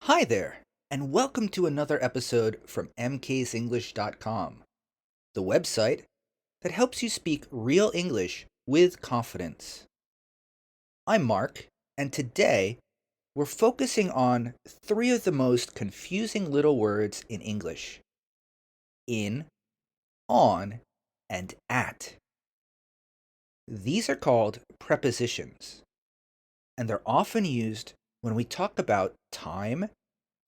Hi there, and welcome to another episode from mksenglish.com, the website that helps you speak real English with confidence. I'm Mark, and today we're focusing on three of the most confusing little words in English: in, on, and at. These are called prepositions, and they're often used when we talk about time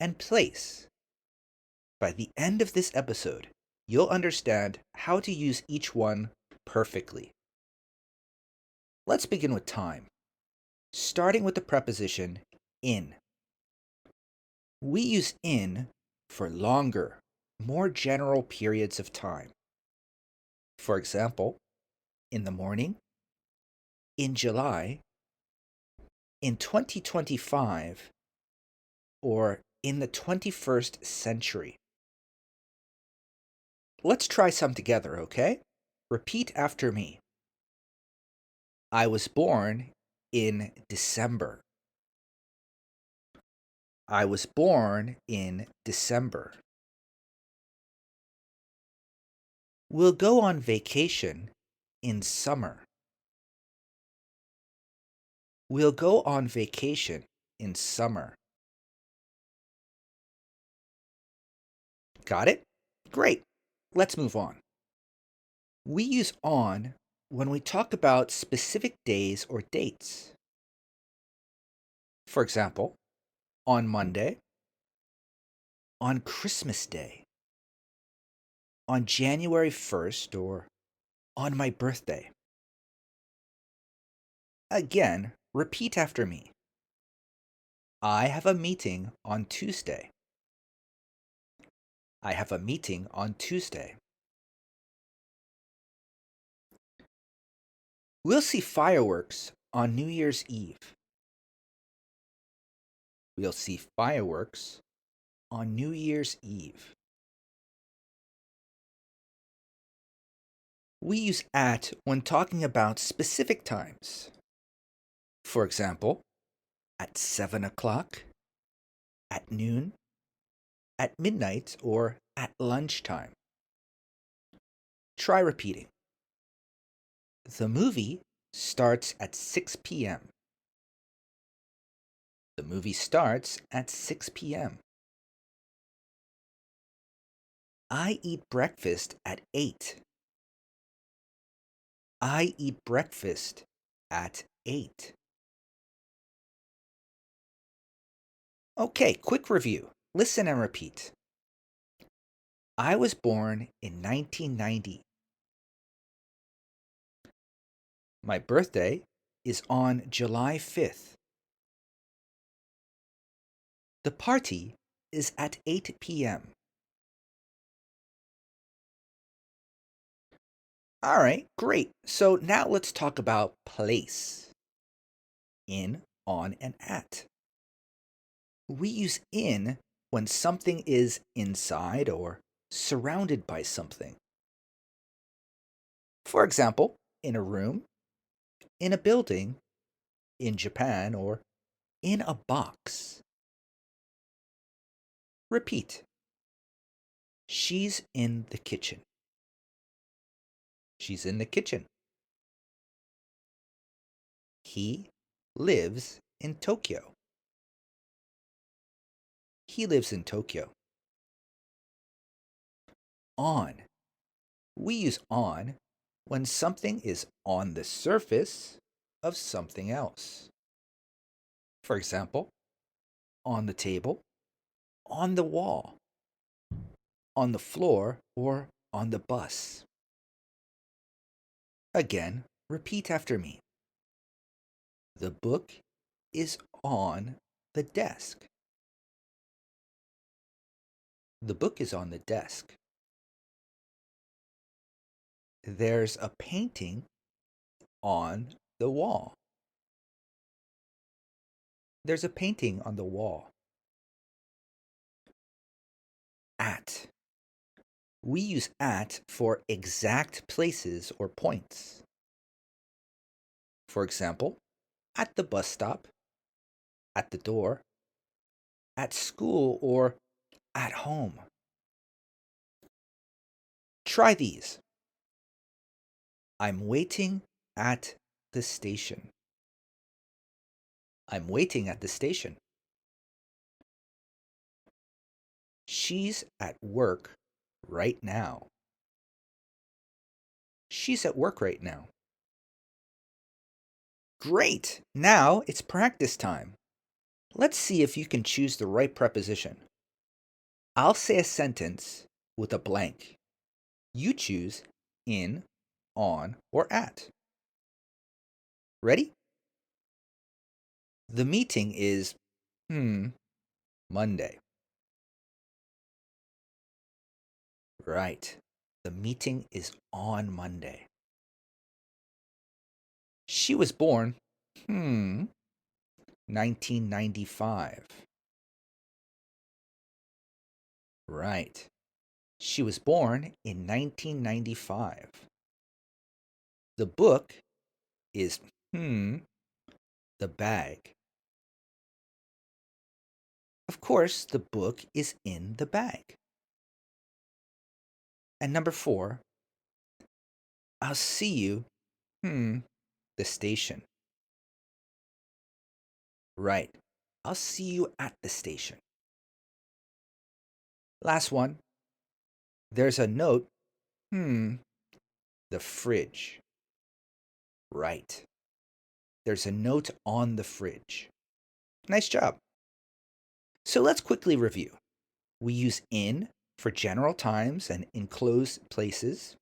and place. By the end of this episode, you'll understand how to use each one perfectly. Let's begin with time, starting with the preposition in. We use in for longer, more general periods of time. For example, in the morning, in July, in 2025, or in the 21st century. Let's try some together, okay? Repeat after me. I was born in December. I was born in December. We'll go on vacation in summer. We'll go on vacation in summer. Got it? Great. Let's move on. We use on when we talk about specific days or dates. For example, on Monday, on Christmas Day, on January 1st, or on my birthday. Again, repeat after me. I have a meeting on Tuesday. I have a meeting on Tuesday. We'll see fireworks on New Year's Eve. We'll see fireworks on New Year's Eve. We use at when talking about specific times. For example, at 7 o'clock, at noon, at midnight, or at lunchtime. Try repeating. The movie starts at 6 p.m. The movie starts at 6 p.m. I eat breakfast at 8. I eat breakfast at 8. Okay, quick review. Listen and repeat. I was born in 1990. My birthday is on July 5th. The party is at 8 p.m. All right, great. So now let's talk about place. In, on, and at. We use in when something is inside or surrounded by something. For example, in a room, in a building, in Japan, or in a box. Repeat. She's in the kitchen. She's in the kitchen. He lives in Tokyo. He lives in Tokyo. On. We use on when something is on the surface of something else. For example, on the table, on the wall, on the floor, or on the bus. Again, repeat after me. The book is on the desk. The book is on the desk. There's a painting on the wall. There's a painting on the wall. At. We use at for exact places or points. For example, at the bus stop, at the door, at school, or at home. Try these. I'm waiting at the station. I'm waiting at the station. She's at work right now. She's at work right now. Great! Now it's practice time. Let's see if you can choose the right preposition. I'll say a sentence with a blank. You choose in, on, or at. Ready? The meeting is, Monday. Right. The meeting is on Monday. She was born, 1995. Right. She was born in 1995. The book is, the bag. Of course, the book is in the bag. And number 4, I'll see you, the station. Right. I'll see you at the station. Last one. There's a note, the fridge. Right. There's a note on the fridge. Nice job. So let's quickly review. We use in for general times and enclosed places.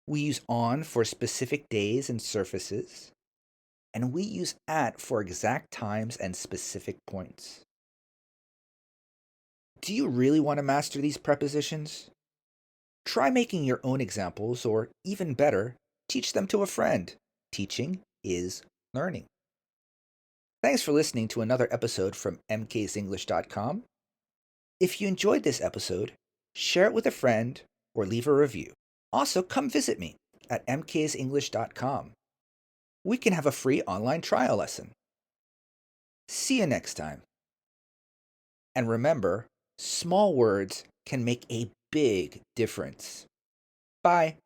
We use on for specific days and surfaces. And we use at for exact times and specific points. Do you really want to master these prepositions? Try making your own examples, or even better, teach them to a friend. Teaching is learning. Thanks for listening to another episode from mksenglish.com. If you enjoyed this episode, share it with a friend or leave a review. Also, come visit me at mksenglish.com. We can have a free online trial lesson. See you next time. And remember, small words can make a big difference. Bye.